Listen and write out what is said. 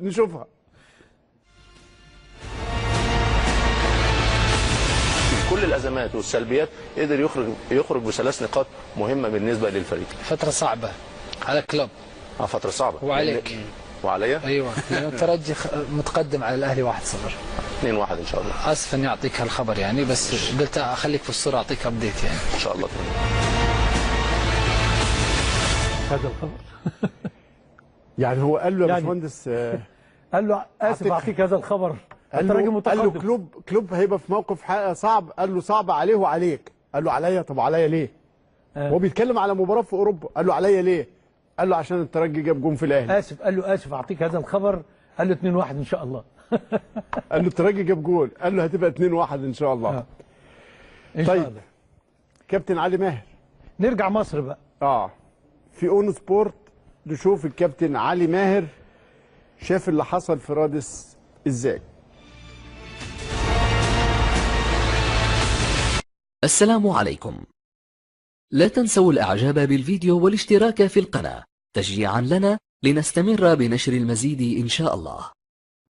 نشوفها. كل الازمات والسلبيات قدر يخرج بثلاث نقاط مهمه بالنسبه للفريق. فتره صعبه على كلوب. فتره صعبه وعليك وعليا. ايوه الترجي متقدم على الاهلي 1-0. 2-1 ان شاء الله. اسف اني اعطيك هالخبر يعني، بس قلت اخليك في الصوره اعطيك ابديت يعني. ان شاء الله. هذا الخبر يعني هو قال له يا باشمهندس، قال له اسف اعطيك هذا الخبر. قال له كلوب هيبقى في موقف صعب. قال له صعب عليه وعليك. قال له عليا. طب عليا ليه؟ هو بيتكلم على مباراه في اوروبا. قال له عليا ليه؟ قال له عشان الترجي جاب جون في الاهلي. اسف. قال له اسف اعطيك هذا الخبر. قال له 2-1 ان شاء الله. قال له الترجي جاب جون. قال له هتبقى 2-1 ان شاء الله. ان شاء الله. كابتن علي ماهر، نرجع مصر بقى. في اون سبورت نشوف الكابتن علي ماهر شاف اللي حصل في رادس ازاي. السلام عليكم. لا تنسوا الاعجاب بالفيديو والاشتراك في القناة تشجيعا لنا لنستمر بنشر المزيد ان شاء الله.